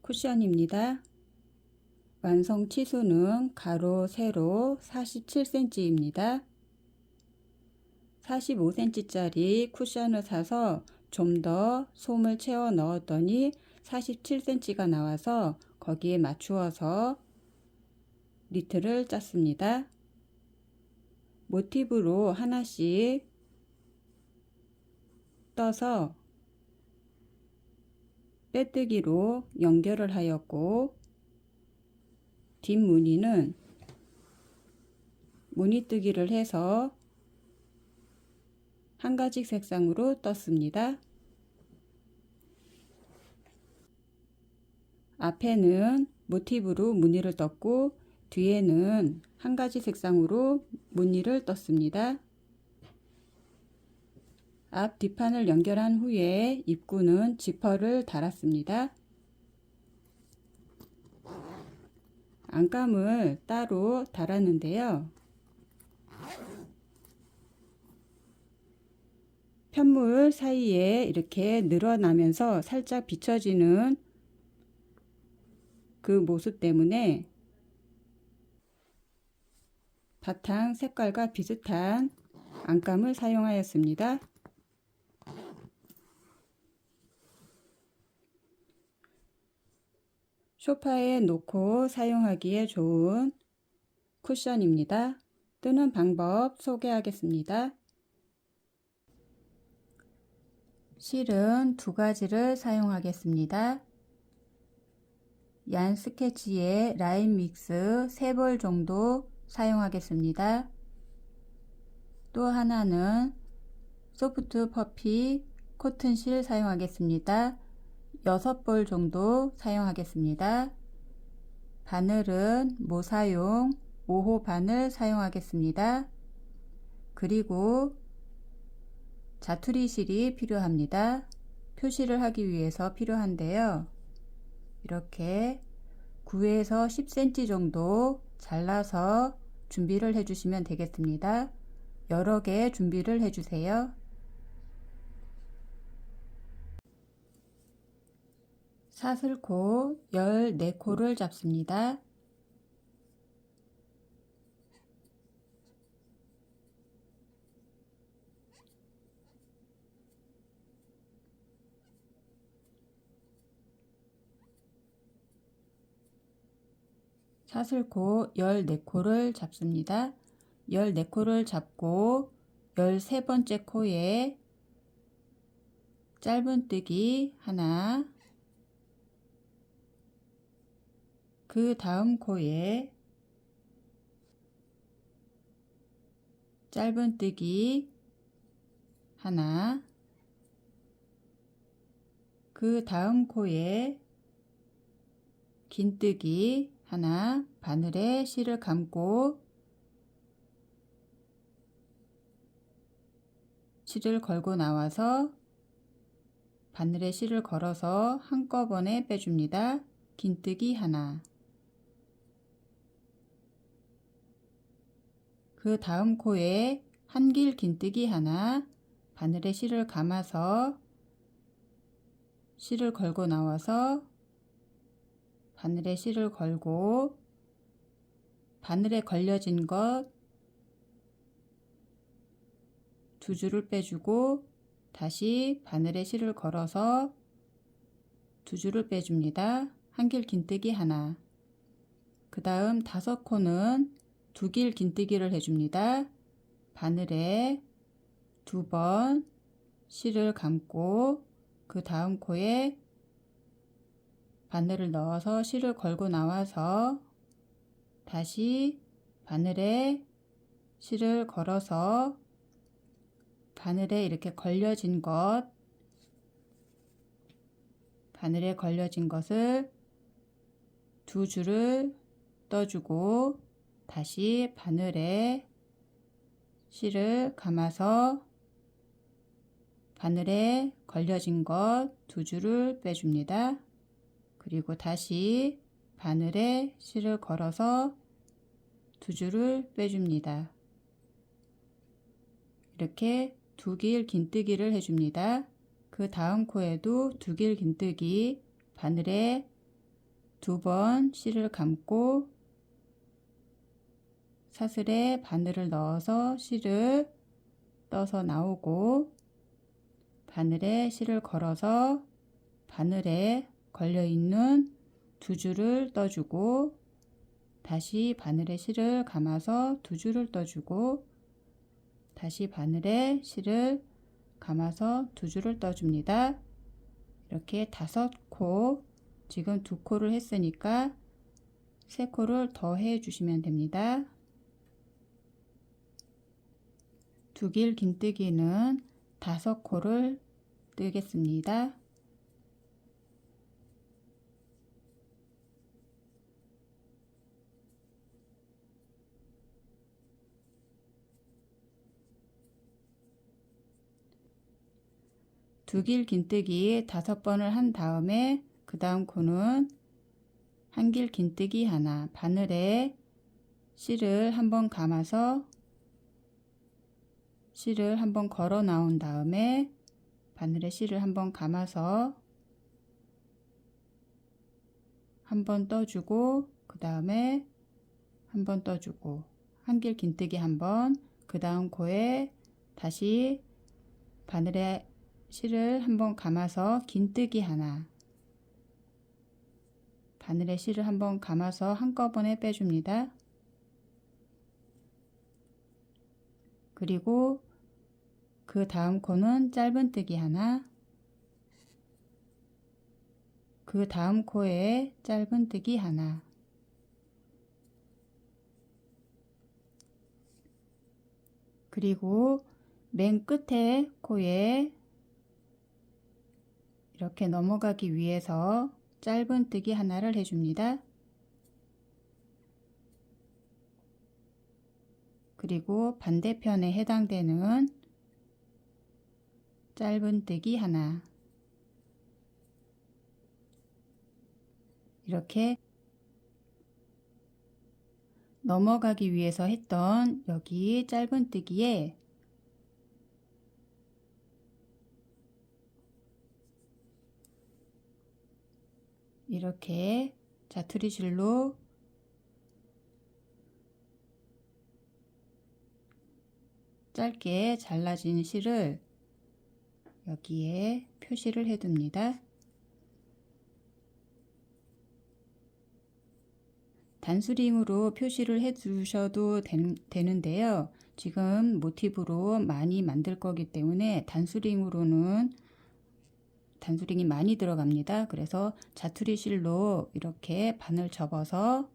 쿠션입니다. 완성 치수는 가로, 세로 47cm입니다. 45cm짜리 쿠션을 사서 좀 더 솜을 채워 넣었더니 47cm가 나와서 거기에 맞추어서 니트를 짰습니다. 모티브로 하나씩 떠서 빼뜨기로 연결을 하였고, 뒷무늬는 무늬뜨기를 해서 한 가지 색상으로 떴습니다. 앞에는 모티브로 무늬를 떴고 뒤에는 한 가지 색상으로 무늬를 떴습니다. 앞 뒷판을 연결한 후에 입구는 지퍼를 달았습니다. 안감을 따로 달았는데요. 편물 사이에 이렇게 늘어나면서 살짝 비춰지는 그 모습 때문에 바탕 색깔과 비슷한 안감을 사용하였습니다. 소파에 놓고 사용하기에 좋은 쿠션입니다. 뜨는 방법 소개하겠습니다. 실은 두 가지를 사용하겠습니다. 얀 스케치의 라인 믹스 3벌 정도 사용하겠습니다. 또 하나는 소프트 퍼피 코튼 실 사용하겠습니다. 6벌 정도 사용하겠습니다. 바늘은 모사용 5호 바늘 사용하겠습니다. 그리고 자투리 실이 필요합니다. 표시를 하기 위해서 필요한데요. 이렇게 9에서 10cm 정도 잘라서 준비를 해주시면 되겠습니다. 여러 개 준비를 해주세요. 사슬코 14코를 잡습니다. 사슬코 14코를 잡습니다. 14코를 잡고 13번째 코에 짧은뜨기 하나, 그 다음 코에 짧은뜨기 하나, 그 다음 코에 긴뜨기 하나, 바늘에 실을 감고 실을 걸고 나와서 바늘에 실을 걸어서 한꺼번에 빼줍니다. 긴뜨기 하나, 그 다음 코에 한길 긴뜨기 하나, 바늘에 실을 감아서 실을 걸고 나와서 바늘에 실을 걸고 바늘에 걸려진 것 두 줄을 빼주고 다시 바늘에 실을 걸어서 두 줄을 빼줍니다. 한길 긴뜨기 하나. 그 다음 5코는 두 길 긴뜨기를 해줍니다. 바늘에 2번 실을 감고 그 다음 코에 바늘을 넣어서 실을 걸고 나와서 다시 바늘에 실을 걸어서 바늘에 이렇게 걸려진 것, 바늘에 걸려진 것을 두 줄을 떠주고 다시 바늘에 실을 감아서 바늘에 걸려진 것 두 줄을 빼줍니다. 그리고 다시 바늘에 실을 걸어서 두 줄을 빼줍니다. 이렇게 두 길 긴뜨기를 해줍니다. 그 다음 코에도 두 길 긴뜨기, 바늘에 2번 실을 감고 사슬에 바늘을 넣어서 실을 떠서 나오고, 바늘에 실을 걸어서 바늘에 걸려있는 2줄을 떠주고, 다시 바늘에 실을 감아서 2줄을 떠주고, 다시 바늘에 실을 감아서 2줄을 떠줍니다. 이렇게 5코, 지금 2코를 했으니까 3코를 더 해 주시면 됩니다. 두길 긴뜨기는 5코를 뜨겠습니다. 두길 긴뜨기 5번을 한 다음에 그 다음 코는 한길 긴뜨기 하나, 바늘에 실을 한번 감아서 실을 한번 걸어 나온 다음에 바늘에 실을 한번 감아서 한번 떠주고, 그 다음에 한번 떠주고, 한길 긴뜨기 한번, 그 다음 코에 다시 바늘에 실을 한번 감아서 긴뜨기 하나, 바늘에 실을 한번 감아서 한꺼번에 빼줍니다. 그리고 그 다음 코는 짧은뜨기 하나, 그 다음 코에 짧은뜨기 하나, 그리고 맨 끝에 코에 이렇게 넘어가기 위해서 짧은뜨기 하나를 해줍니다. 그리고 반대편에 해당되는 짧은뜨기 하나, 이렇게 넘어가기 위해서 했던 여기 짧은뜨기에 이렇게 자투리실로 짧게 잘라진 실을 여기에 표시를 해둡니다. 단수링으로 표시를 해 주셔도 되는데요. 지금 모티브로 많이 만들 거기 때문에 단수링으로는 단수링이 많이 들어갑니다. 그래서 자투리 실로 이렇게 바늘 접어서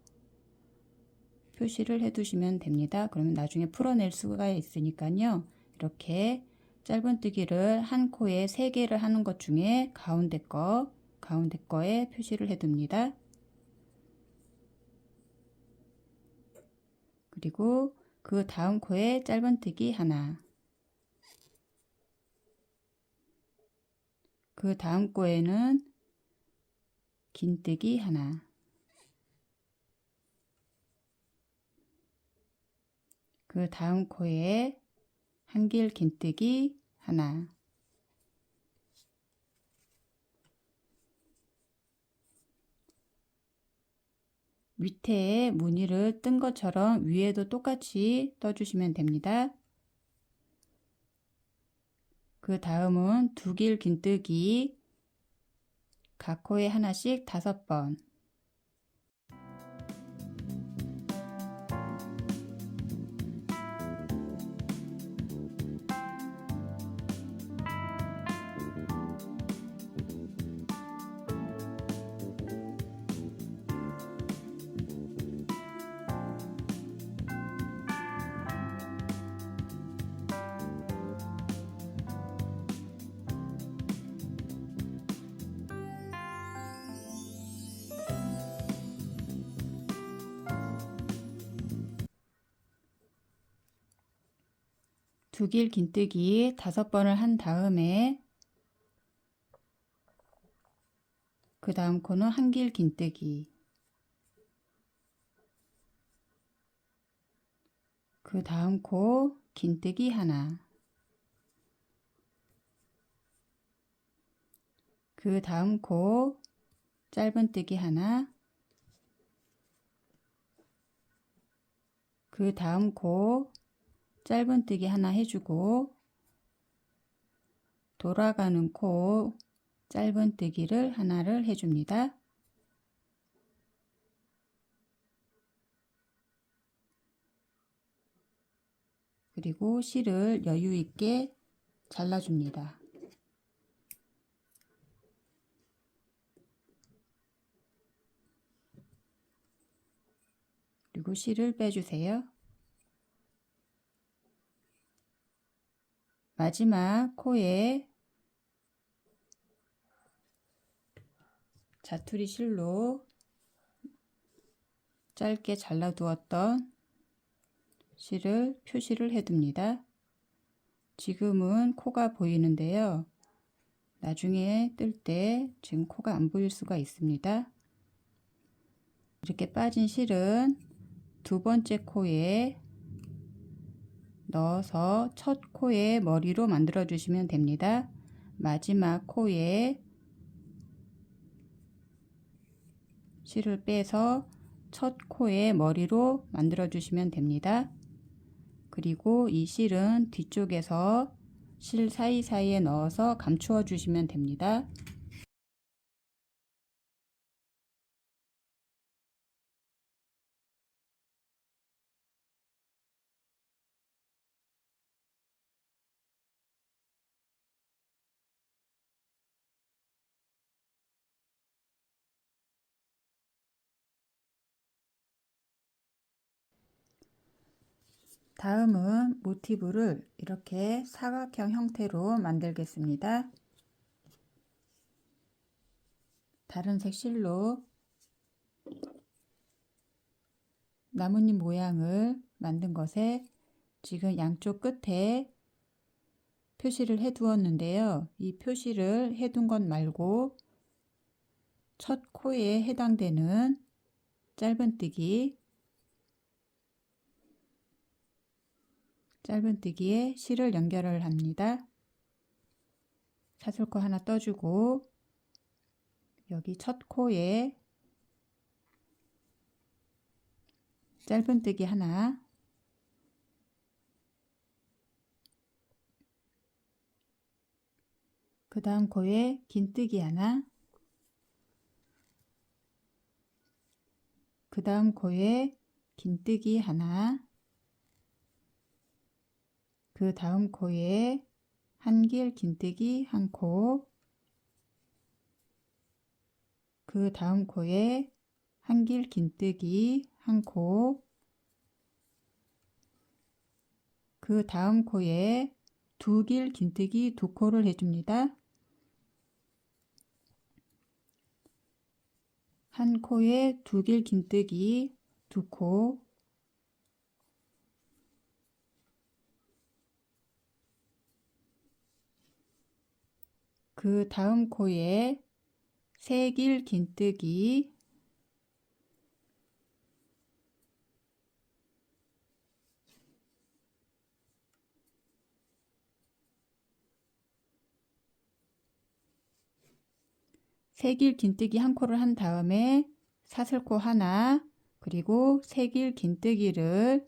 표시를 해 두시면 됩니다. 그러면 나중에 풀어낼 수가 있으니까요. 이렇게 짧은뜨기를 한 코에 3개를 하는 것 중에 가운데 거에 표시를 해 둡니다. 그리고 그 다음 코에 짧은뜨기 하나, 그 다음 코에는 긴뜨기 하나, 그 다음 코에 한길 긴뜨기 하나, 밑에 무늬를 뜬 것처럼 위에도 똑같이 떠주시면 됩니다. 그 다음은 두길 긴뜨기 각 코에 하나씩 5번, 두길 긴뜨기 5번을 한 다음에 그 다음 코는 한길 긴뜨기, 그 다음 코 긴뜨기 하나, 그 다음 코 짧은뜨기 하나, 그 다음 코 짧은뜨기 하나 해주고 돌아가는 코 짧은뜨기를 하나를 해줍니다. 그리고 실을 여유 있게 잘라줍니다. 그리고 실을 빼주세요. 마지막 코에 자투리 실로 짧게 잘라두었던 실을 표시를 해둡니다. 지금은 코가 보이는데요. 나중에 뜰 때 지금 코가 안 보일 수가 있습니다. 이렇게 빠진 실은 두 번째 코에 넣어서 첫 코의 머리로 만들어 주시면 됩니다. 마지막 코에 실을 빼서 첫 코의 머리로 만들어 주시면 됩니다. 그리고 이 실은 뒤쪽에서 실 사이사이에 넣어서 감추어 주시면 됩니다. 다음은 모티브를 이렇게 사각형 형태로 만들겠습니다. 다른 색 실로 나뭇잎 모양을 만든 것에 지금 양쪽 끝에 표시를 해 두었는데요. 이 표시를 해둔 것 말고 첫 코에 해당되는 짧은뜨기에 실을 연결을 합니다. 사슬코 하나 떠주고 여기 첫 코에 짧은뜨기 하나, 그 다음 코에 긴뜨기 하나, 그 다음 코에 긴뜨기 하나, 그 다음 코에 한길 긴뜨기 한 코, 그 다음 코에 한길 긴뜨기 한 코, 그 다음 코에 두 길 긴뜨기 두 코를 해줍니다. 한 코에 두 길 긴뜨기 두 코, 그 다음 코에 세 길 긴뜨기, 세 길 긴뜨기 한 코를 한 다음에 사슬코 하나, 그리고 세 길 긴뜨기를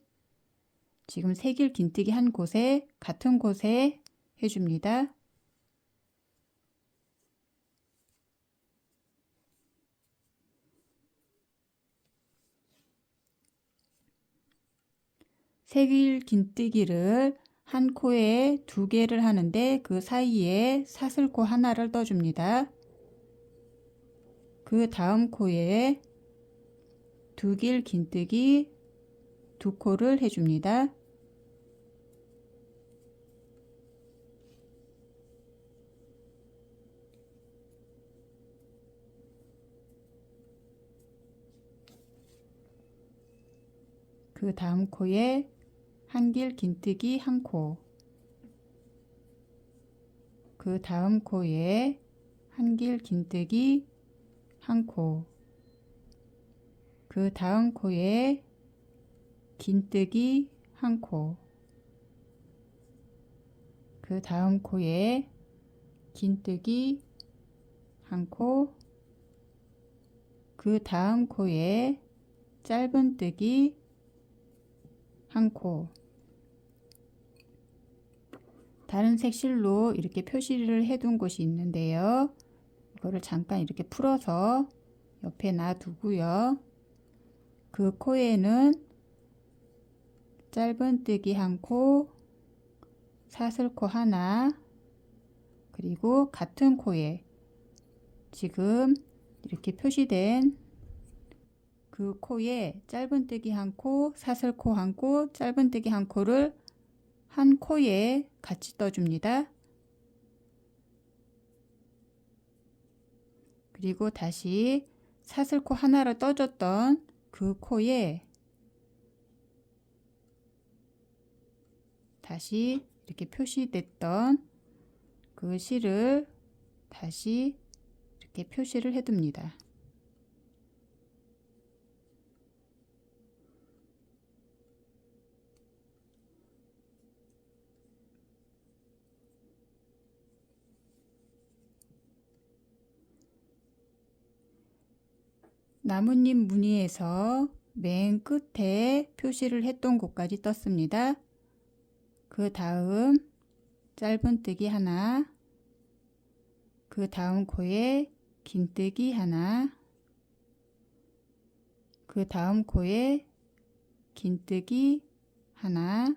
지금 세 길 긴뜨기 한 곳에 같은 곳에 해줍니다. 세 길 긴뜨기를 한 코에 두 개를 하는데 그 사이에 사슬코 하나를 떠줍니다. 그 다음 코에 두 길 긴뜨기 두 코를 해줍니다. 그 다음 코에 한길 긴뜨기 한 코, 그 다음 코에 한길 긴뜨기 한 코, 그 다음 코에 긴뜨기 한 코, 그 다음 코에 긴뜨기 한 코, 그 다음 코에 짧은뜨기 한 코. 다른 색 실로 이렇게 표시를 해둔 곳이 있는데요. 이거를 잠깐 이렇게 풀어서 옆에 놔두고요. 그 코에는 짧은뜨기 한 코, 사슬코 하나, 그리고 같은 코에 지금 이렇게 표시된 그 코에 짧은뜨기 한 코, 사슬코 한 코, 짧은뜨기 한 코를 한 코에 같이 떠줍니다. 그리고 다시 사슬코 하나를 떠줬던 그 코에 다시 이렇게 표시됐던 그 실을 다시 이렇게 표시를 해둡니다. 나뭇잎 무늬에서 맨 끝에 표시를 했던 곳까지 떴습니다. 그 다음 짧은뜨기 하나, 그 다음 코에 긴뜨기 하나, 그 다음 코에 긴뜨기 하나,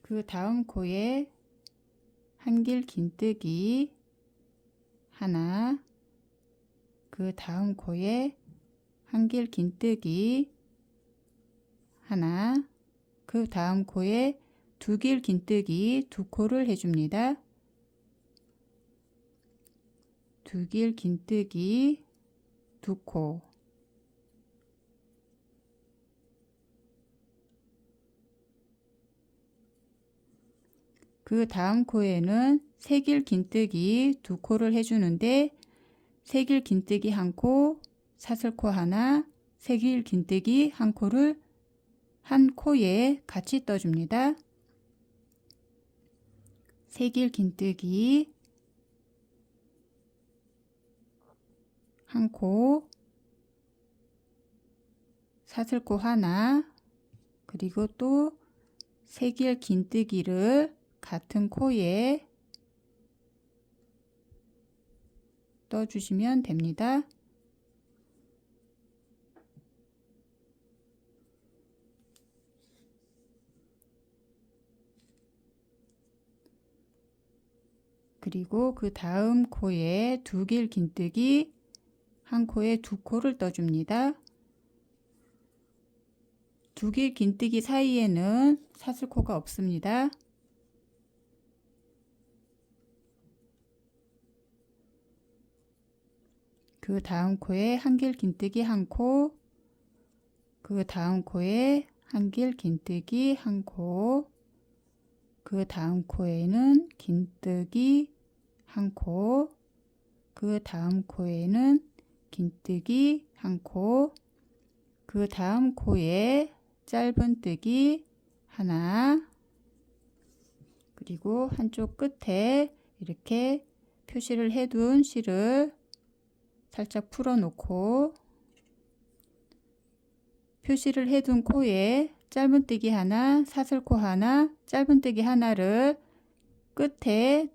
그 다음 코에 한길 긴뜨기 하나, 그 다음 코에 한길 긴뜨기 하나, 그 다음 코에 두 길 긴뜨기 두 코를 해줍니다. 두 길 긴뜨기 두 코. 그 다음 코에는 세 길 긴뜨기 두 코를 해주는데 세 길 긴뜨기 한 코, 사슬코 하나, 세 길 긴뜨기 한 코를 한 코에 같이 떠줍니다. 세 길 긴뜨기 한 코, 사슬코 하나, 그리고 또 세 길 긴뜨기를 같은 코에 떠주시면 됩니다. 그리고 그 다음 코에 두 길 긴뜨기 한 코에 두 코를 떠줍니다. 두 길 긴뜨기 사이에는 사슬코가 없습니다. 그 다음 코에 한 길 긴뜨기 한 코, 그 다음 코에 한 길 긴뜨기 한 코, 그 다음 코에는 긴뜨기 한 코, 그 다음 코에는 긴뜨기 한 코, 그 다음 코에 짧은뜨기 하나, 그리고 한쪽 끝에 이렇게 표시를 해둔 실을 살짝 풀어 놓고 표시를 해둔 코에 짧은뜨기 하나, 사슬코 하나, 짧은뜨기 하나를 끝에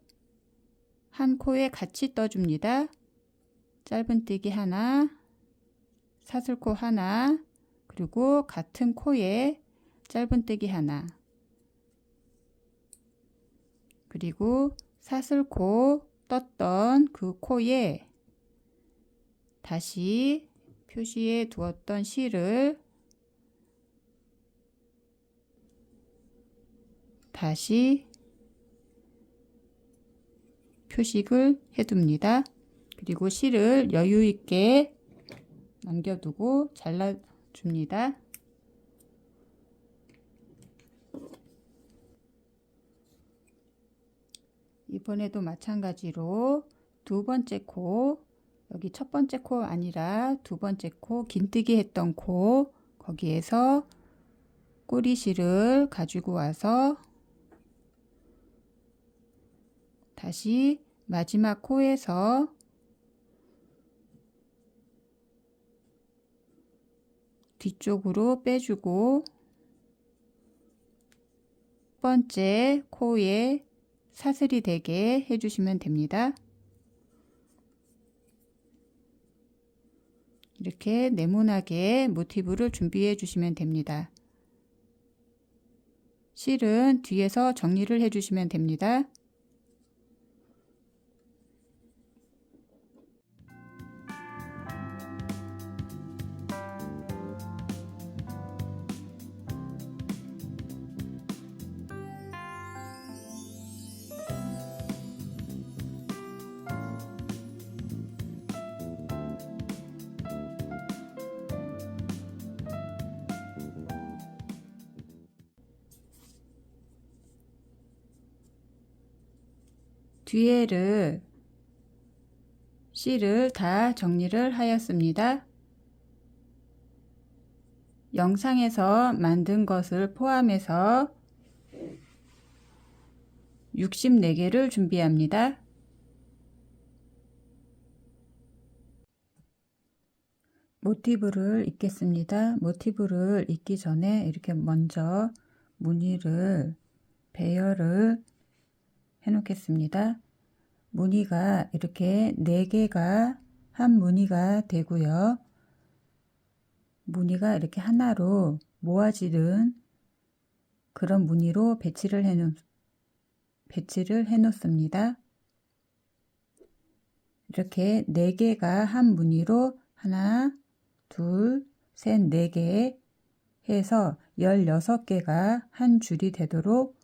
한 코에 같이 떠줍니다. 짧은뜨기 하나, 사슬코 하나, 그리고 같은 코에 짧은뜨기 하나, 그리고 사슬코 떴던 그 코에 다시 표시해 두었던 실을 다시 표식을 해둡니다. 그리고 실을 여유 있게 남겨두고 잘라줍니다. 이번에도 마찬가지로 두 번째 코, 여기 첫 번째 코 아니라 두 번째 코, 긴뜨기 했던 코, 거기에서 꼬리실을 가지고 와서 다시 마지막 코에서 뒤쪽으로 빼주고 첫 번째 코에 사슬이 되게 해주시면 됩니다. 이렇게 네모나게 모티브를 준비해 주시면 됩니다. 실은 뒤에서 정리를 해 주시면 됩니다. 뒤에를 실을 다 정리를 하였습니다. 영상에서 만든 것을 포함해서 64개를 준비합니다. 모티브를 입겠습니다. 모티브를 입기 전에 이렇게 먼저 무늬를 배열을 해 놓겠습니다. 무늬가 이렇게 4개가 한 무늬가 되고요. 무늬가 이렇게 하나로 모아지는 그런 무늬로 배치를 해 놓습니다. 이렇게 4개가 한 무늬로 하나, 둘, 셋, 4개 해서 16개가 한 줄이 되도록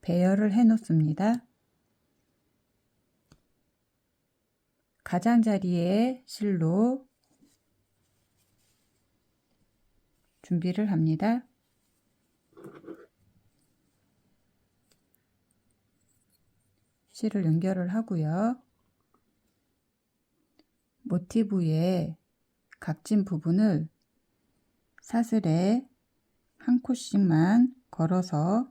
배열을 해 놓습니다. 가장자리에 실로 준비를 합니다. 실을 연결을 하고요. 모티브의 각진 부분을 사슬에 한 코씩만 걸어서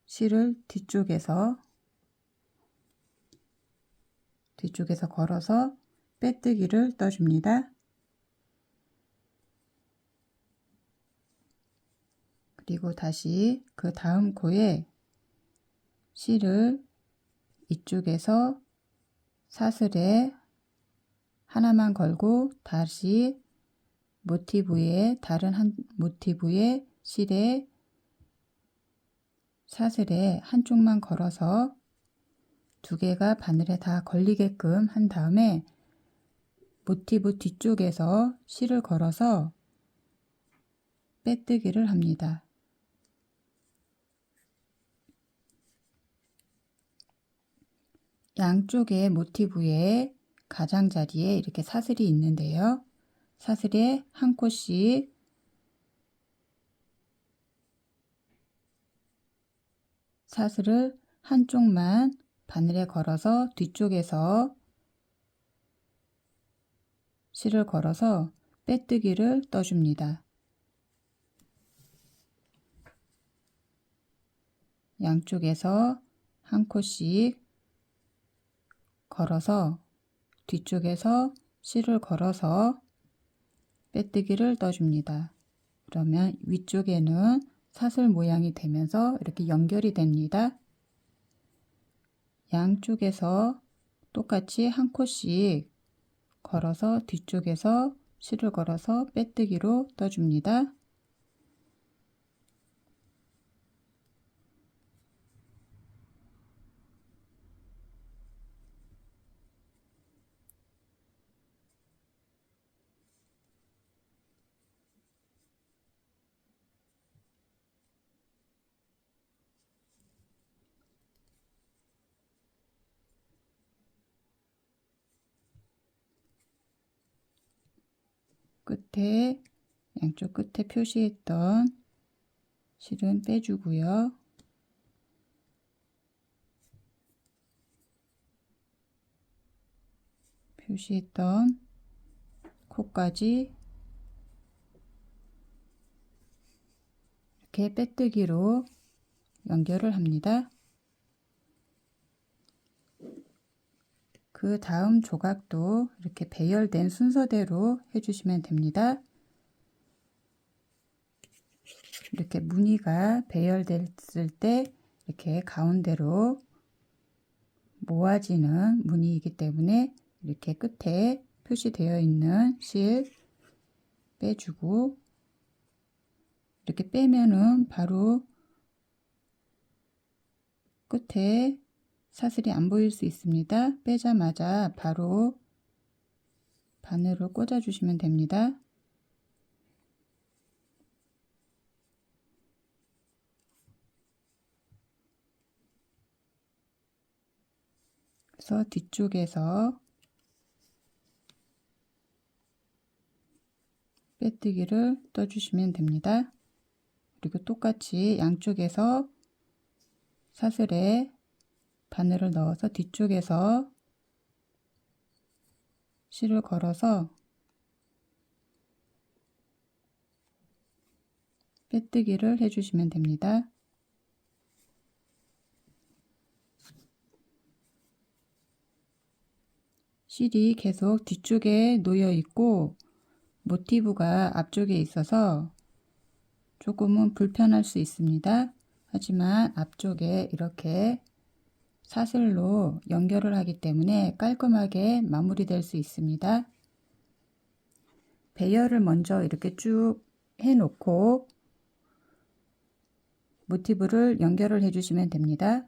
실을 뒤쪽에서 걸어서 빼뜨기를 떠줍니다. 그리고 다시 그 다음 코에 실을 이쪽에서 사슬에 하나만 걸고 다시 모티브의 다른 한 모티브의 실에 사슬에 한쪽만 걸어서 2개가 바늘에 다 걸리게끔 한 다음에 모티브 뒤쪽에서 실을 걸어서 빼뜨기를 합니다. 양쪽의 모티브의 가장자리에 이렇게 사슬이 있는데요. 사슬에 한 코씩 사슬을 한쪽만 바늘에 걸어서 뒤쪽에서 실을 걸어서 빼뜨기를 떠줍니다. 양쪽에서 한 코씩 걸어서 뒤쪽에서 실을 걸어서 빼뜨기를 떠줍니다. 그러면 위쪽에는 사슬 모양이 되면서 이렇게 연결이 됩니다. 양쪽에서 똑같이 한 코씩 걸어서 뒤쪽에서 실을 걸어서 빼뜨기로 떠줍니다. 끝에 양쪽 끝에 표시했던 실은 빼주고요. 표시했던 코까지 이렇게 빼뜨기로 연결을 합니다. 그 다음 조각도 이렇게 배열된 순서대로 해주시면 됩니다. 이렇게 무늬가 배열됐을 때 이렇게 가운데로 모아지는 무늬이기 때문에 이렇게 끝에 표시되어 있는 실 빼주고, 이렇게 빼면은 바로 끝에 사슬이 안 보일 수 있습니다. 빼자마자 바로 바늘을 꽂아 주시면 됩니다. 그래서 뒤쪽에서 빼뜨기를 떠주시면 됩니다. 그리고 똑같이 양쪽에서 사슬에 바늘을 넣어서 뒤쪽에서 실을 걸어서 빼뜨기를 해주시면 됩니다. 실이 계속 뒤쪽에 놓여 있고 모티브가 앞쪽에 있어서 조금은 불편할 수 있습니다. 하지만 앞쪽에 이렇게 사슬로 연결을 하기 때문에 깔끔하게 마무리될 수 있습니다. 배열을 먼저 이렇게 쭉 해놓고 모티브를 연결을 해주시면 됩니다.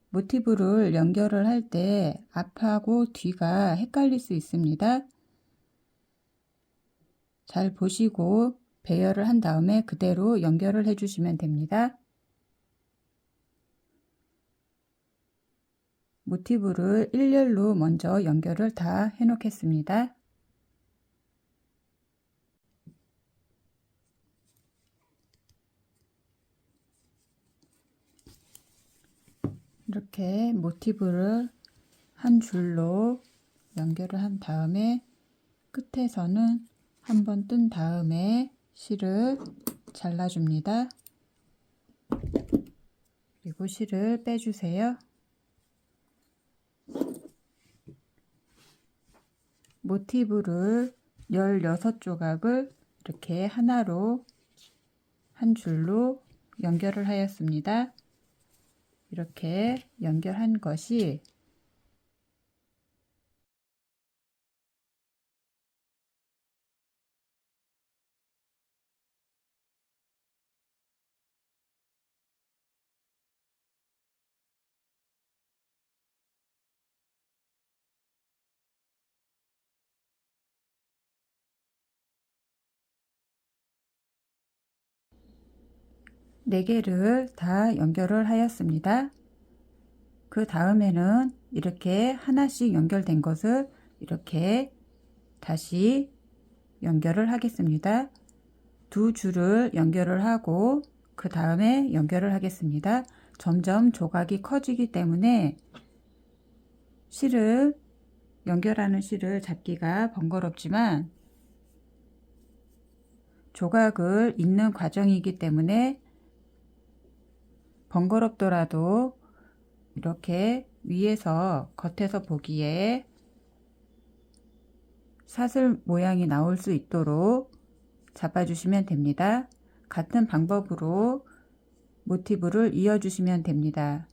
모티브를 연결을 할 때 앞하고 뒤가 헷갈릴 수 있습니다. 잘 보시고 배열을 한 다음에 그대로 연결을 해주시면 됩니다. 모티브를 일렬로 먼저 연결을 다 해 놓겠습니다. 이렇게 모티브를 한 줄로 연결을 한 다음에 끝에서는 한번 뜬 다음에 실을 잘라줍니다. 그리고 실을 빼주세요. 모티브를 16조각을 이렇게 하나로 한 줄로 연결을 하였습니다. 이렇게 연결한 것이 네 개를 다 연결을 하였습니다. 그 다음에는 이렇게 하나씩 연결된 것을 이렇게 다시 연결을 하겠습니다. 두 줄을 연결을 하고 그 다음에 연결을 하겠습니다. 점점 조각이 커지기 때문에 실을 연결하는 실을 잡기가 번거롭지만 조각을 잇는 과정이기 때문에 번거롭더라도 이렇게 위에서 겉에서 보기에 사슬 모양이 나올 수 있도록 잡아주시면 됩니다. 같은 방법으로 모티브를 이어주시면 됩니다.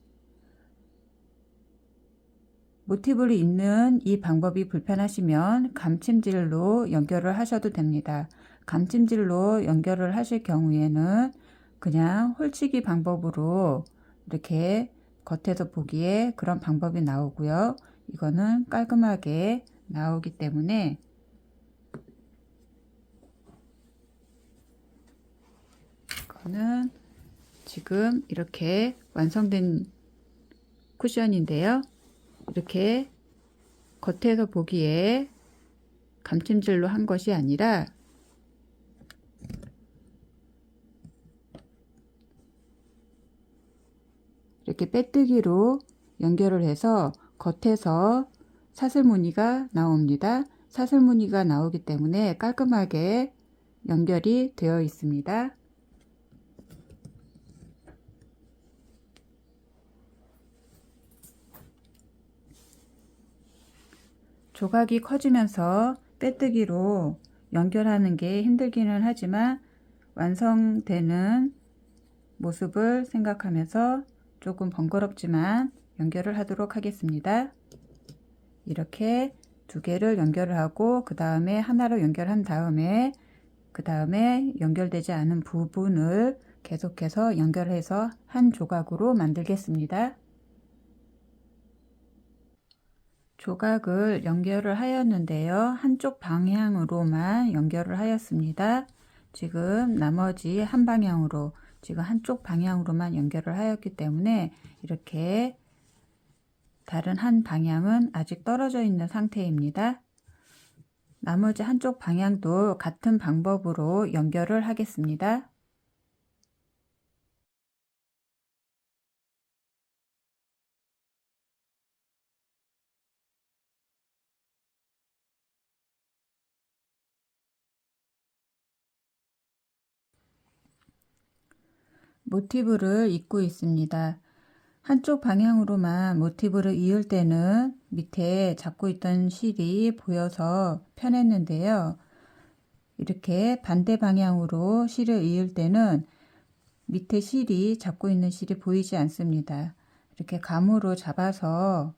모티브를 잇는 이 방법이 불편하시면 감침질로 연결을 하셔도 됩니다. 감침질로 연결을 하실 경우에는 그냥 홀치기 방법으로 이렇게 겉에서 보기에 그런 방법이 나오고요. 이거는 깔끔하게 나오기 때문에 이거는 지금 이렇게 완성된 쿠션인데요. 이렇게 겉에서 보기에 감침질로 한 것이 아니라 이렇게 빼뜨기로 연결을 해서 겉에서 사슬 무늬가 나옵니다. 사슬 무늬가 나오기 때문에 깔끔하게 연결이 되어 있습니다. 조각이 커지면서 빼뜨기로 연결하는 게 힘들기는 하지만 완성되는 모습을 생각하면서 조금 번거롭지만 연결을 하도록 하겠습니다. 이렇게 두 개를 연결을 하고 그 다음에 하나로 연결한 다음에 그 다음에 연결되지 않은 부분을 계속해서 연결해서 한 조각으로 만들겠습니다. 조각을 연결을 하였는데요. 한쪽 방향으로만 연결을 하였습니다. 지금 나머지 한 방향으로 지금 한쪽 방향으로만 연결을 하였기 때문에 이렇게 다른 한 방향은 아직 떨어져 있는 상태입니다. 나머지 한쪽 방향도 같은 방법으로 연결을 하겠습니다. 모티브를 잇고 있습니다. 한쪽 방향으로만 모티브를 이을 때는 밑에 잡고 있던 실이 보여서 편했는데요. 이렇게 반대 방향으로 실을 이을 때는 밑에 실이 잡고 있는 실이 보이지 않습니다. 이렇게 감으로 잡아서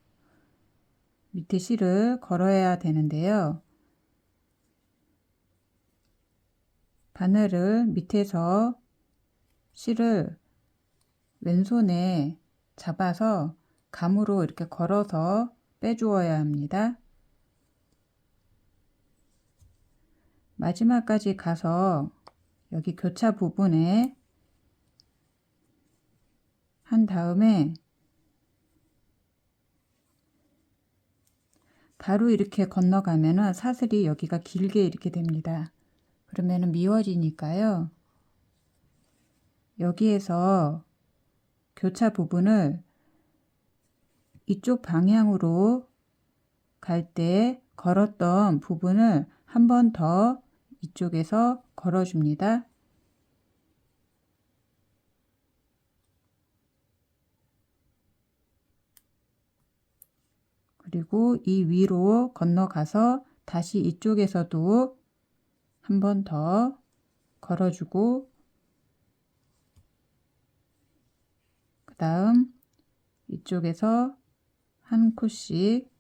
밑에 실을 걸어야 되는데요. 바늘을 밑에서 실을 왼손에 잡아서 감으로 이렇게 걸어서 빼주어야 합니다. 마지막까지 가서 여기 교차 부분에 한 다음에 바로 이렇게 건너가면은 사슬이 여기가 길게 이렇게 됩니다. 그러면은 미워지니까요. 여기에서 교차 부분을 이쪽 방향으로 갈 때 걸었던 부분을 한 번 더 이쪽에서 걸어줍니다. 그리고 이 위로 건너가서 다시 이쪽에서도 한 번 더 걸어주고 그 다음 이쪽에서 한 코씩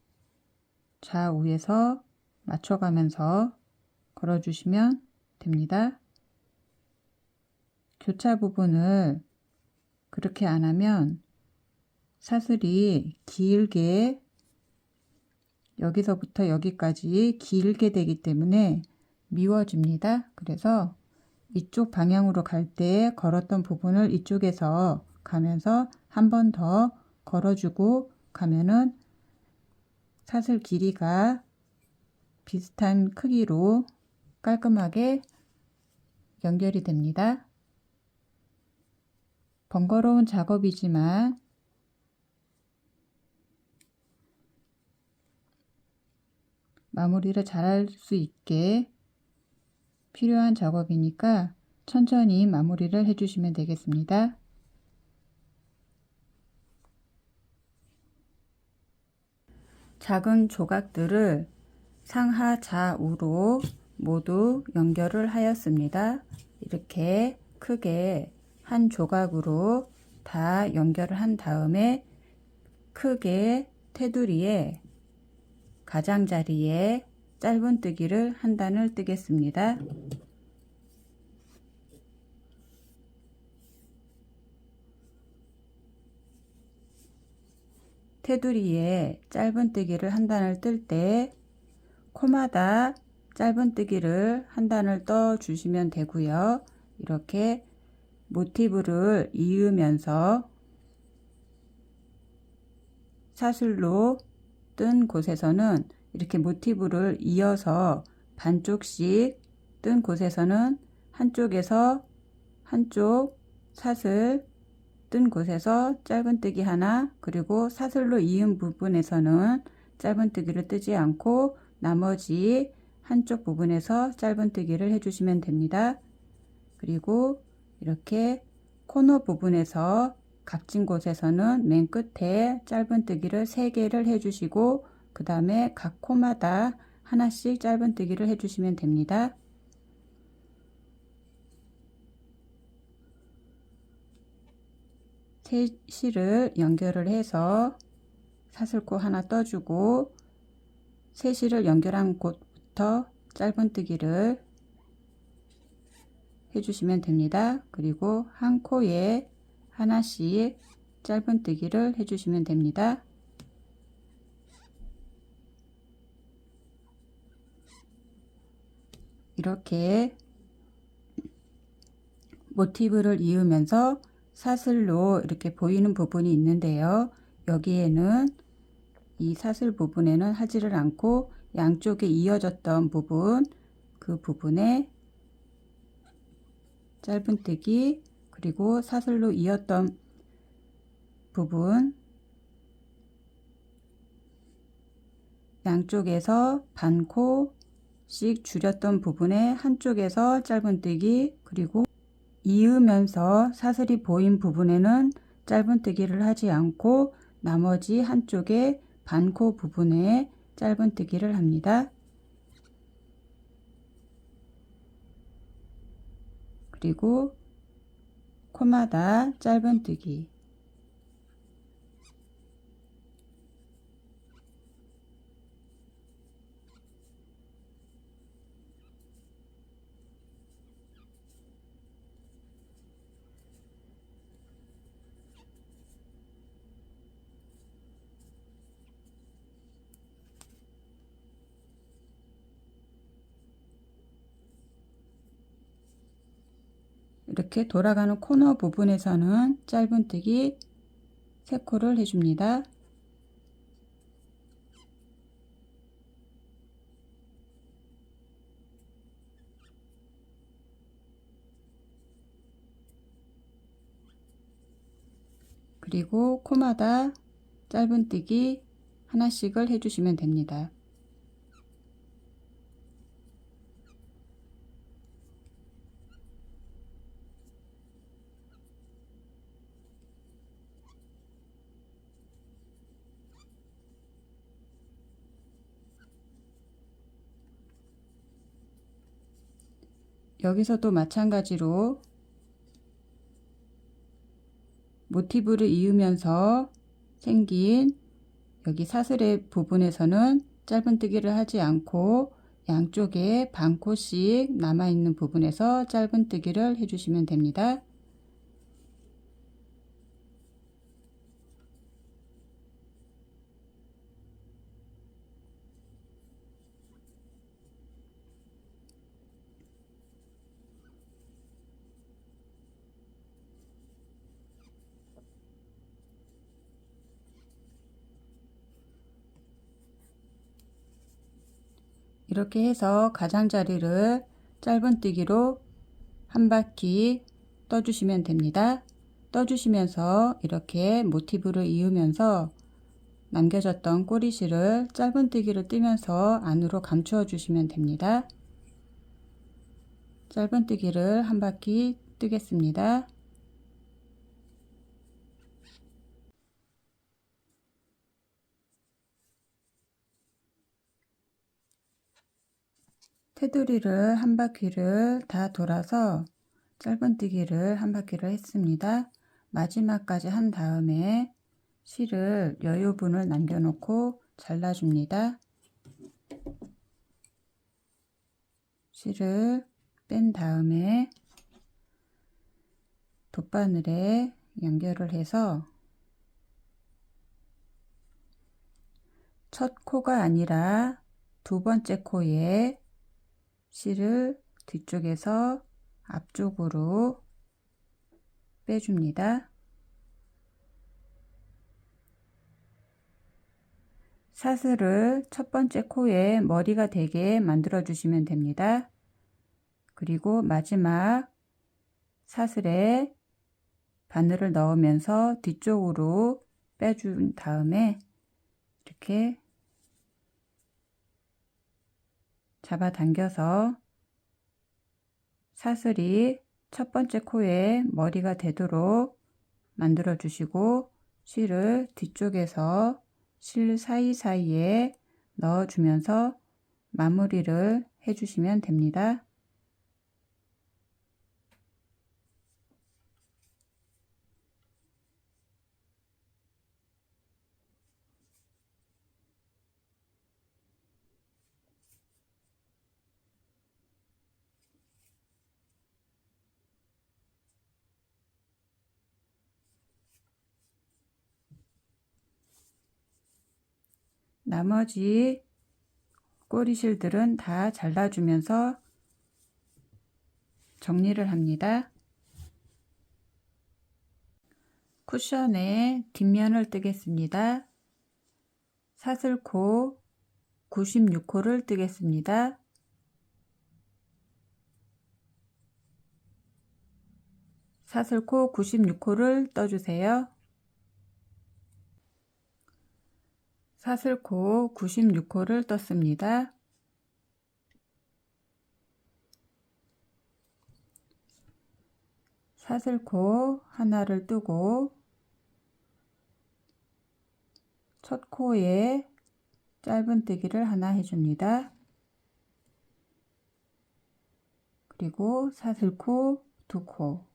좌우에서 맞춰가면서 걸어주시면 됩니다. 교차 부분을 그렇게 안 하면 사슬이 길게 여기서부터 여기까지 길게 되기 때문에 미워집니다. 그래서 이쪽 방향으로 갈 때 걸었던 부분을 이쪽에서 가면서 한 번 더 걸어주고 가면은 사슬 길이가 비슷한 크기로 깔끔하게 연결이 됩니다. 번거로운 작업이지만 마무리를 잘할 수 있게 필요한 작업이니까 천천히 마무리를 해주시면 되겠습니다. 작은 조각들을 상하 좌우로 모두 연결을 하였습니다. 이렇게 크게 한 조각으로 다 연결을 한 다음에 크게 테두리에 가장자리에 짧은뜨기를 한 단을 뜨겠습니다. 테두리에 짧은뜨기를 한 단을 뜰 때 코마다 짧은뜨기를 한 단을 떠 주시면 되고요. 이렇게 모티브를 이으면서 사슬로 뜬 곳에서는 이렇게 모티브를 이어서 반쪽씩 뜬 곳에서는 한쪽에서 한쪽 사슬 뜬 곳에서 짧은뜨기 하나, 그리고 사슬로 이은 부분에서는 짧은뜨기를 뜨지 않고 나머지 한쪽 부분에서 짧은뜨기를 해주시면 됩니다. 그리고 이렇게 코너 부분에서 각진 곳에서는 맨 끝에 짧은뜨기를 3개를 해주시고 그 다음에 각 코마다 하나씩 짧은뜨기를 해주시면 됩니다. 세 실을 연결을 해서 사슬코 하나 떠주고 세 실을 연결한 곳부터 짧은뜨기를 해주시면 됩니다. 그리고 한 코에 하나씩 짧은뜨기를 해주시면 됩니다. 이렇게 모티브를 이으면서 사슬로 이렇게 보이는 부분이 있는데요. 여기에는 이 사슬 부분에는 하지를 않고 양쪽에 이어졌던 부분, 그 부분에 짧은뜨기, 그리고 사슬로 이었던 부분, 양쪽에서 반코씩 줄였던 부분에 한쪽에서 짧은뜨기, 그리고 이으면서 사슬이 보인 부분에는 짧은뜨기를 하지 않고 나머지 한쪽에 반코 부분에 짧은뜨기를 합니다. 그리고 코마다 짧은뜨기, 이렇게 돌아가는 코너 부분에서는 짧은뜨기 3코를 해줍니다. 그리고 코마다 짧은뜨기 하나씩을 해주시면 됩니다. 여기서도 마찬가지로 모티브를 이으면서 생긴 여기 사슬의 부분에서는 짧은뜨기를 하지 않고 양쪽에 반코씩 남아있는 부분에서 짧은뜨기를 해주시면 됩니다. 이렇게 해서 가장자리를 짧은뜨기로 한 바퀴 떠주시면 됩니다. 떠주시면서 이렇게 모티브를 이으면서 남겨졌던 꼬리실을 짧은뜨기를 뜨면서 안으로 감추어 주시면 됩니다. 짧은뜨기를 한 바퀴 뜨겠습니다. 테두리를 한 바퀴를 다 돌아서 짧은뜨기를 한 바퀴를 했습니다. 마지막까지 한 다음에 실을 여유분을 남겨놓고 잘라줍니다. 실을 뺀 다음에 돗바늘에 연결을 해서 첫 코가 아니라 두 번째 코에 실을 뒤쪽에서 앞쪽으로 빼줍니다. 사슬을 첫 번째 코에 머리가 되게 만들어 주시면 됩니다. 그리고 마지막 사슬에 바늘을 넣으면서 뒤쪽으로 빼준 다음에 이렇게 잡아당겨서 사슬이 첫 번째 코에 머리가 되도록 만들어 주시고 실을 뒤쪽에서 실 사이사이에 넣어주면서 마무리를 해주시면 됩니다. 나머지 꼬리실들은 다 잘라주면서 정리를 합니다. 쿠션의 뒷면을 뜨겠습니다. 사슬코 96호를 뜨겠습니다. 사슬코 96호를 떠주세요. 사슬코 96호를 떴습니다. 사슬코 하나를 뜨고 첫 코에 짧은뜨기를 하나 해줍니다. 그리고 사슬코 2코,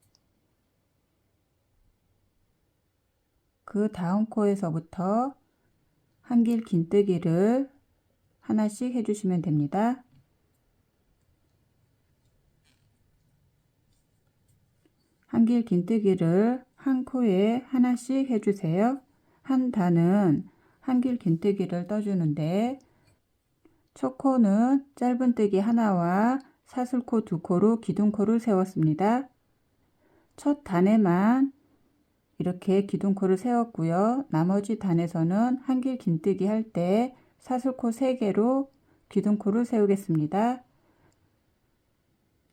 그 다음 코에서부터 한길 긴뜨기를 하나씩 해주시면 됩니다. 한길 긴뜨기를 한 코에 하나씩 해주세요. 한 단은 한길 긴뜨기를 떠주는데 첫 코는 짧은뜨기 하나와 사슬코 2코로 기둥코를 세웠습니다. 첫 단에만 이렇게 기둥코를 세웠고요. 나머지 단에서는 한길 긴뜨기 할 때 사슬코 3개로 기둥코를 세우겠습니다.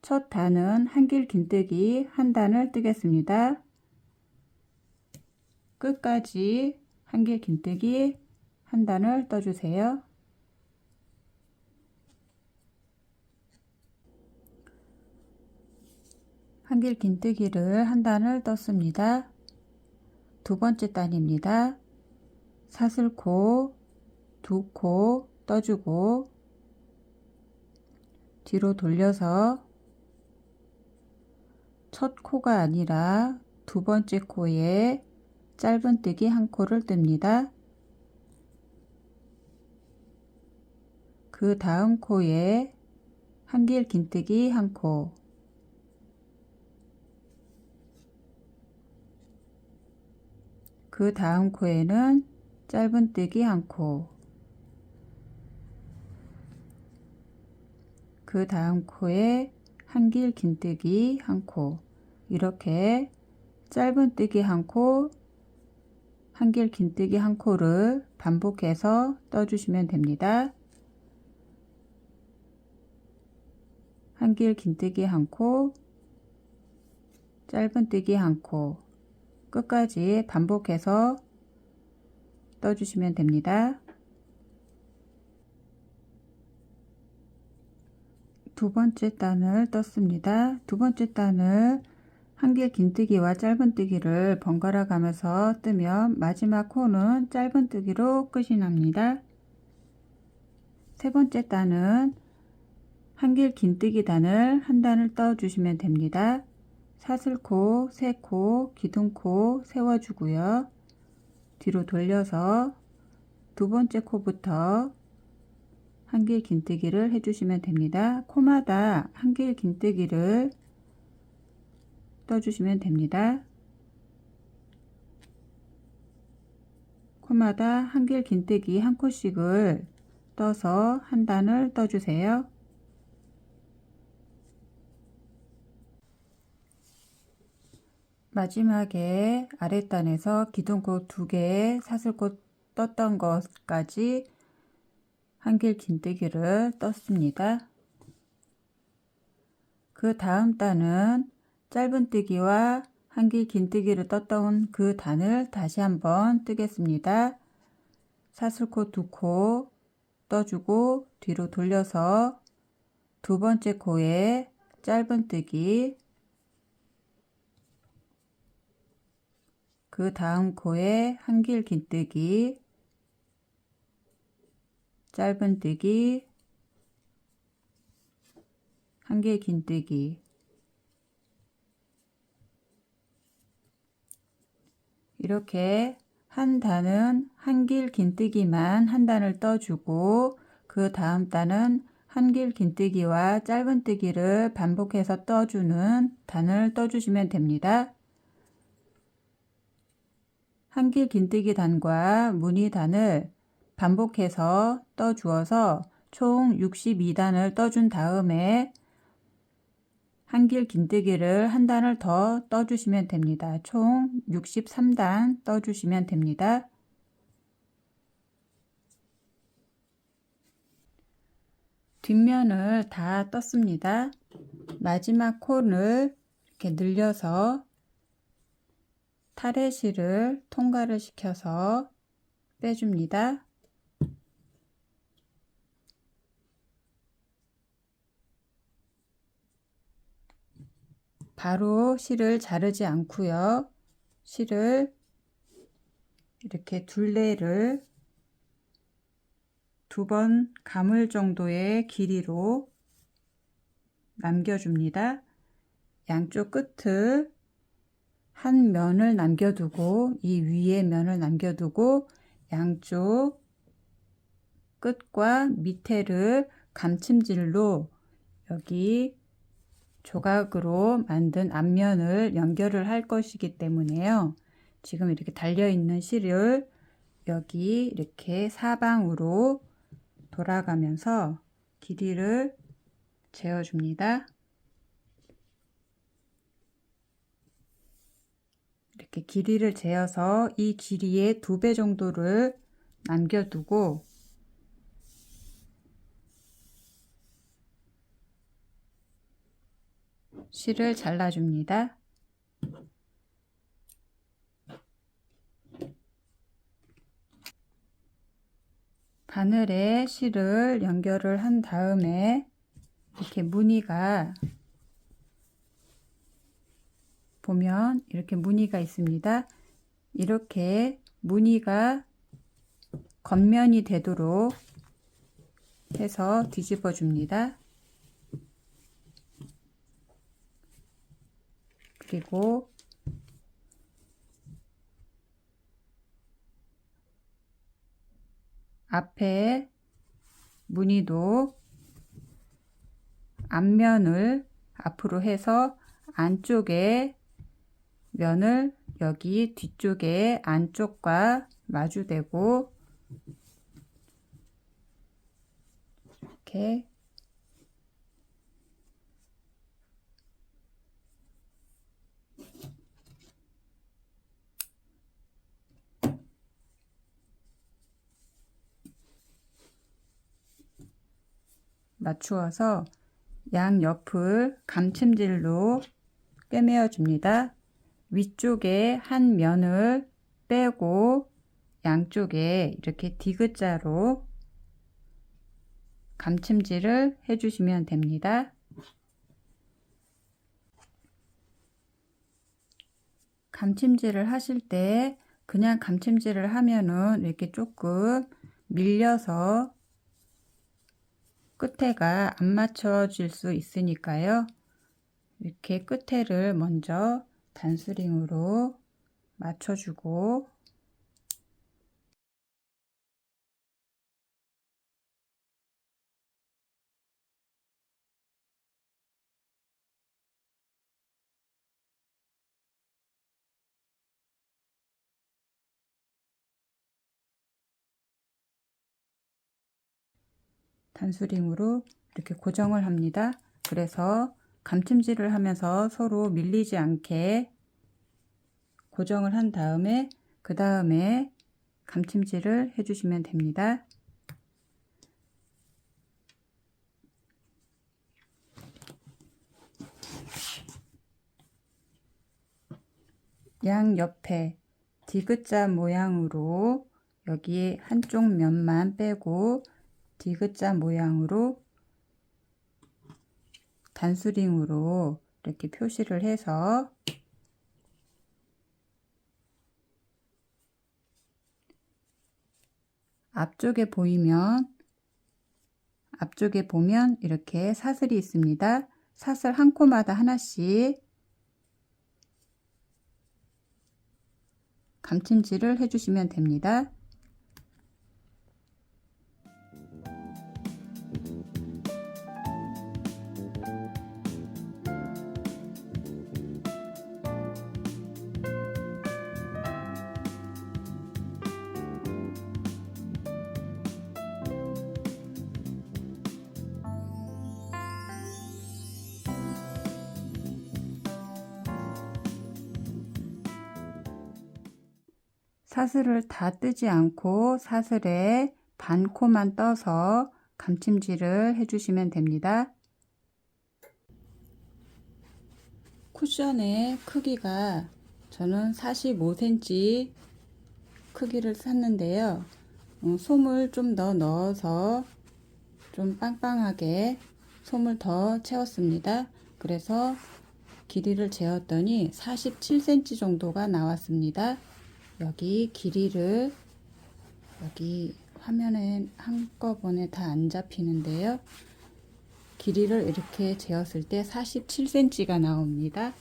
첫 단은 한길 긴뜨기 한 단을 뜨겠습니다. 끝까지 한길 긴뜨기 한 단을 떠주세요. 한길 긴뜨기를 한 단을 떴습니다. 두 번째 단입니다. 사슬코 2코 떠주고 뒤로 돌려서 첫 코가 아니라 두 번째 코에 짧은뜨기 한 코를 뜹니다. 그 다음 코에 한길 긴뜨기 한 코, 그 다음 코에는 짧은뜨기 한 코, 그 다음 코에 한길 긴뜨기 한 코, 이렇게 짧은뜨기 한 코, 한길 긴뜨기 한 코를 반복해서 떠주시면 됩니다. 한길 긴뜨기 한 코, 짧은뜨기 한 코, 끝까지 반복해서 떠주시면 됩니다. 두 번째 단을 떴습니다. 두 번째 단을 한길 긴뜨기와 짧은뜨기를 번갈아 가면서 뜨면 마지막 코는 짧은뜨기로 끝이 납니다. 세 번째 단은 한길 긴뜨기 단을 한 단을 떠 주시면 됩니다. 사슬코 3코 기둥코 세워주고요. 뒤로 돌려서 두 번째 코부터 한길 긴뜨기를 해주시면 됩니다. 코마다 한길 긴뜨기를 떠주시면 됩니다. 코마다 한길 긴뜨기 한 코씩을 떠서 한 단을 떠주세요. 마지막에 아랫단에서 기둥코 2개 사슬코 떴던 것까지 한길 긴뜨기를 떴습니다. 그 다음 단은 짧은뜨기와 한길 긴뜨기를 떴던 그 단을 다시 한번 뜨겠습니다. 사슬코 2코 떠주고 뒤로 돌려서 두 번째 코에 짧은뜨기, 그 다음 코에 한길 긴뜨기, 짧은뜨기, 한길 긴뜨기, 이렇게 한 단은 한길 긴뜨기만 한 단을 떠주고 그 다음 단은 한길 긴뜨기와 짧은뜨기를 반복해서 떠주는 단을 떠주시면 됩니다. 한길 긴뜨기 단과 무늬 단을 반복해서 떠주어서 총 62단을 떠준 다음에 한길 긴뜨기를 한 단을 더 떠주시면 됩니다. 총 63단 떠주시면 됩니다. 뒷면을 다 떴습니다. 마지막 콘을 이렇게 늘려서 타레실을 통과를 시켜서 빼줍니다. 바로 실을 자르지 않고요. 실을 이렇게 둘레를 2번 감을 정도의 길이로 남겨줍니다. 양쪽 끝을 한 면을 남겨두고 이 위에 면을 남겨두고 양쪽 끝과 밑에를 감침질로 여기 조각으로 만든 앞면을 연결을 할 것이기 때문에요. 지금 이렇게 달려있는 실을 여기 이렇게 사방으로 돌아가면서 길이를 재어줍니다. 이렇게 길이를 재어서 이 길이의 2배 정도를 남겨두고 실을 잘라줍니다. 바늘에 실을 연결을 한 다음에 이렇게 무늬가 보면 이렇게 무늬가 있습니다. 이렇게 무늬가 겉면이 되도록 해서 뒤집어 줍니다. 그리고 앞에 무늬도 앞면을 앞으로 해서 안쪽에 면을 여기 뒤쪽에 안쪽과 마주대고 이렇게 맞추어서 양옆을 감침질로 꿰매어 줍니다. 위쪽에 한 면을 빼고 양쪽에 이렇게 디귿자로 감침질을 해주시면 됩니다. 감침질을 하실 때 그냥 감침질을 하면은 이렇게 조금 밀려서 끝에가 안 맞춰질 수 있으니까요. 이렇게 끝에를 먼저 단스링으로 맞춰주고 단스링으로 이렇게 고정을 합니다. 그래서 감침질을 하면서 서로 밀리지 않게 고정을 한 다음에 그 다음에 감침질을 해주시면 됩니다. 양옆에 디귿자 모양으로 여기 한쪽 면만 빼고 디귿자 모양으로 단스링으로 이렇게 표시를 해서 앞쪽에 보이면 앞쪽에 보면 이렇게 사슬이 있습니다. 사슬 한 코마다 하나씩 감침질을 해주시면 됩니다. 사슬을 다 뜨지 않고 사슬에 반 코만 떠서 감침질을 해주시면 됩니다. 쿠션의 크기가 저는 45cm 크기를 샀는데요. 솜을 좀 더 넣어서 좀 빵빵하게 솜을 더 채웠습니다. 그래서 길이를 재었더니 47cm 정도가 나왔습니다. 여기 길이를 여기 화면에 한꺼번에 다 안 잡히는데요. 길이를 이렇게 재었을 때 47cm가 나옵니다.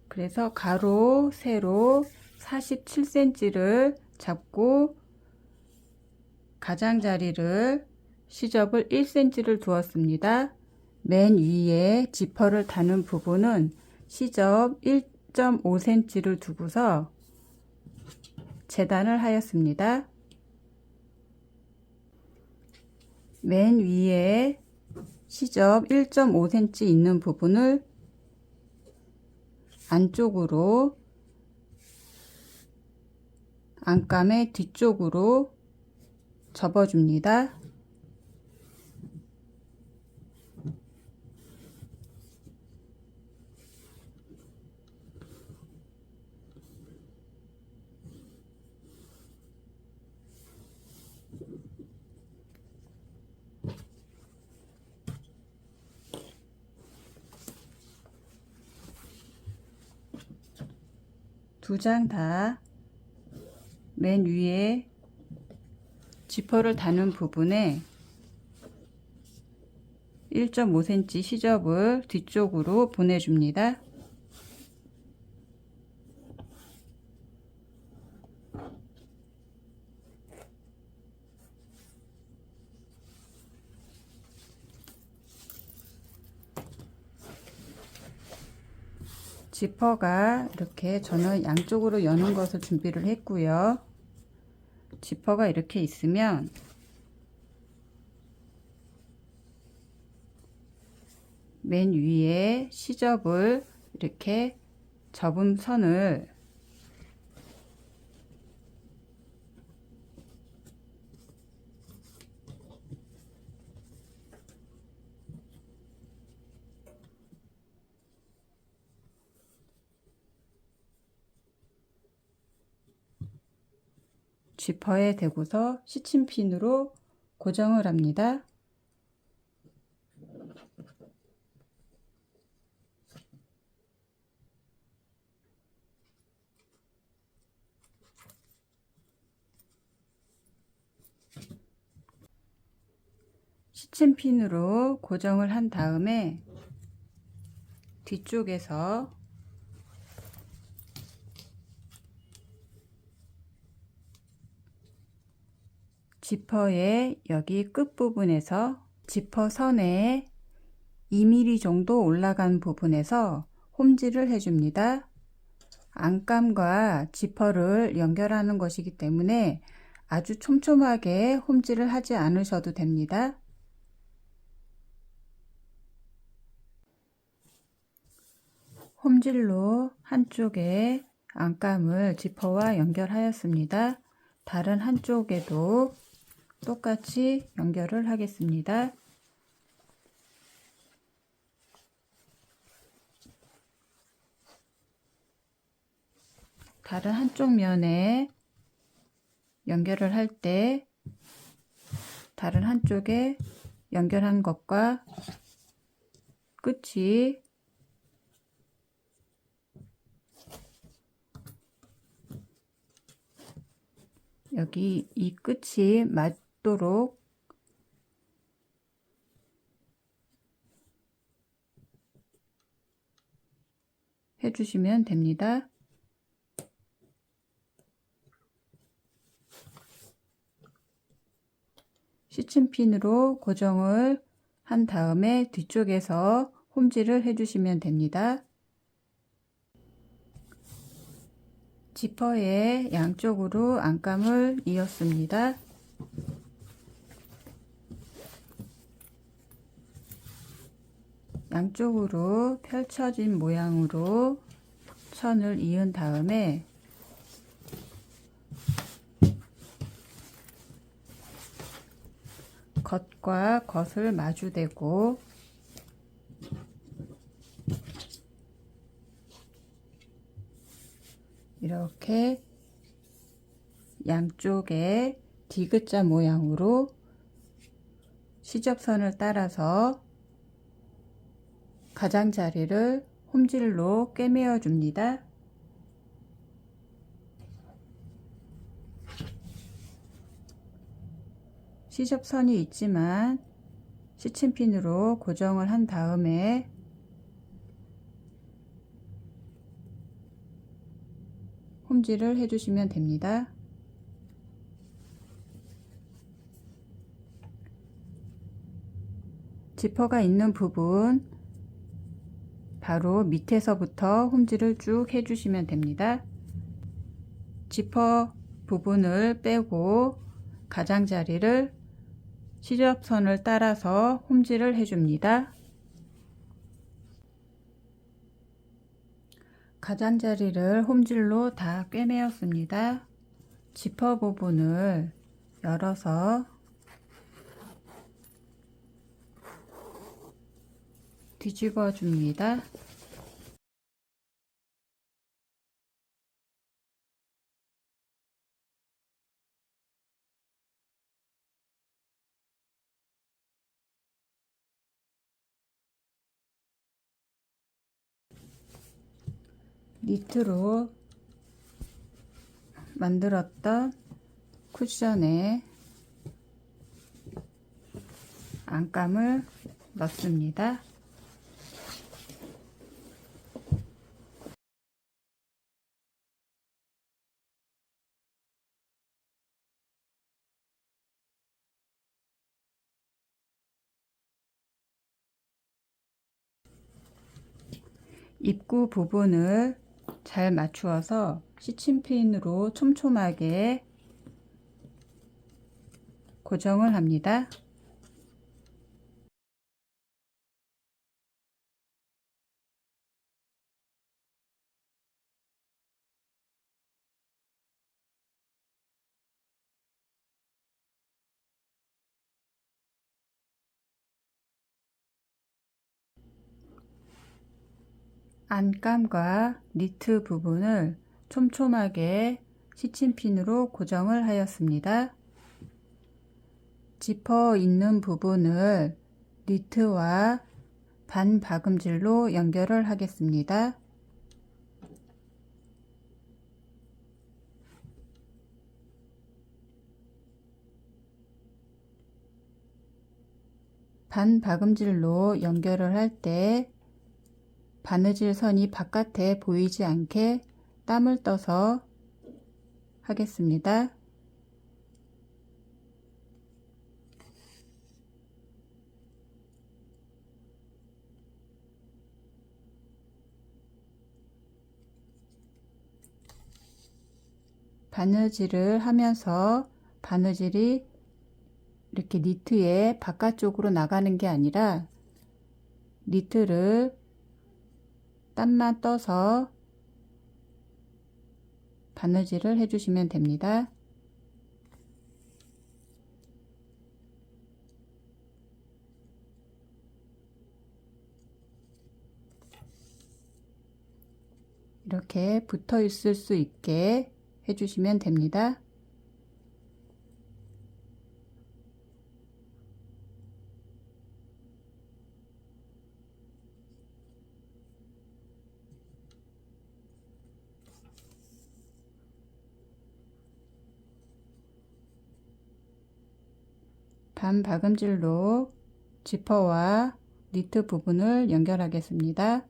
그래서 가로, 세로 47cm를 잡고 가장자리를 시접을 1cm를 두었습니다. 맨 위에 지퍼를 다는 부분은 시접 1.5cm를 두고서 재단을 하였습니다. 맨 위에 시접 1.5cm 있는 부분을 안쪽으로 안감의 뒤쪽으로 접어줍니다. 두 장 다 맨 위에 지퍼를 다는 부분에 1.5cm 시접을 뒤쪽으로 보내줍니다. 지퍼가 이렇게 저는 양쪽으로 여는 것을 준비를 했고요. 지퍼가 이렇게 있으면 맨 위에 시접을 이렇게 접은 선을 지퍼에 대고서 시침핀으로 고정을 합니다. 시침핀으로 고정을 한 다음에 뒤쪽에서 지퍼의 여기 끝부분에서 지퍼 선에 2mm 정도 올라간 부분에서 홈질을 해줍니다. 안감과 지퍼를 연결하는 것이기 때문에 아주 촘촘하게 홈질을 하지 않으셔도 됩니다. 홈질로 한쪽에 안감을 지퍼와 연결하였습니다. 다른 한쪽에도 똑같이 연결을 하겠습니다. 다른 한쪽 면에 연결을 할 때 다른 한쪽에 연결한 것과 끝이 여기 이 끝이 맞도록 해주시면 됩니다. 시침핀으로 고정을 한 다음에 뒤쪽에서 홈질을 해주시면 됩니다. 지퍼의 양쪽으로 안감을 이었습니다. 양쪽으로 펼쳐진 모양으로 선을 이은 다음에 겉과 겉을 마주대고 이렇게 양쪽에 디귿자 모양으로 시접선을 따라서 가장자리를 홈질로 꿰매어 줍니다. 시접선이 있지만 시침핀으로 고정을 한 다음에 홈질을 해주시면 됩니다. 지퍼가 있는 부분 바로 밑에서부터 홈질을 쭉 해주시면 됩니다. 지퍼 부분을 빼고 가장자리를 시접선을 따라서 홈질을 해줍니다. 가장자리를 홈질로 다 꿰매었습니다. 지퍼 부분을 열어서 뒤집어 줍니다. 니트로 만들었던 쿠션에 안감을 넣습니다. 입구 부분을 잘 맞추어서 시침핀으로 촘촘하게 고정을 합니다. 안감과 니트 부분을 촘촘하게 시침핀으로 고정을 하였습니다. 지퍼 있는 부분을 니트와 반박음질로 연결을 하겠습니다. 반박음질로 연결을 할 때 바느질 선이 바깥에 보이지 않게 땀을 떠서 하겠습니다. 바느질을 하면서 바느질이 이렇게 니트의 바깥쪽으로 나가는 게 아니라 니트를 땀만 떠서 바느질을 해주시면 됩니다. 이렇게 붙어 있을 수 있게 해주시면 됩니다. 반 박음질로 지퍼와 니트 부분을 연결하겠습니다.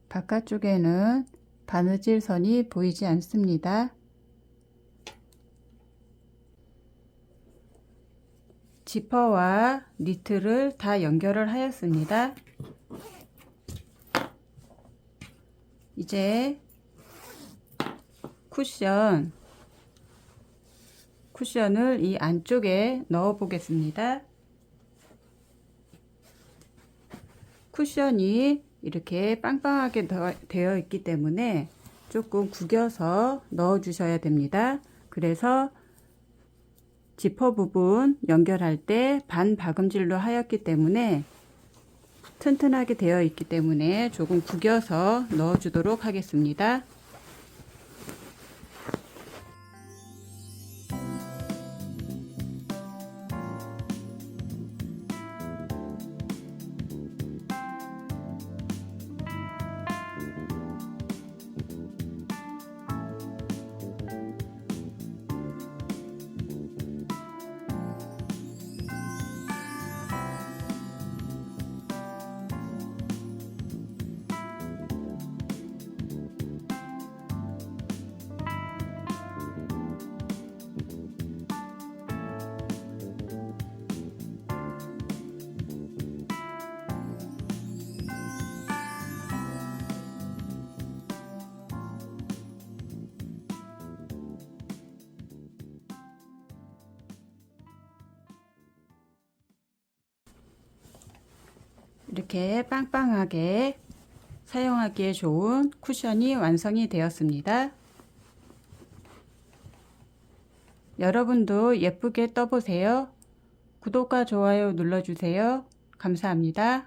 바깥쪽에는 바느질 선이 보이지 않습니다. 지퍼와 니트를 다 연결을 하였습니다. 이제 쿠션을 이 안쪽에 넣어 보겠습니다. 쿠션이 이렇게 빵빵하게 되어 있기 때문에 조금 구겨서 넣어 주셔야 됩니다. 그래서 지퍼 부분 연결할 때 반 박음질로 하였기 때문에 튼튼하게 되어 있기 때문에 조금 구겨서 넣어 주도록 하겠습니다. 이렇게 빵빵하게 사용하기에 좋은 쿠션이 완성이 되었습니다. 여러분도 예쁘게 떠보세요. 구독과 좋아요 눌러주세요. 감사합니다.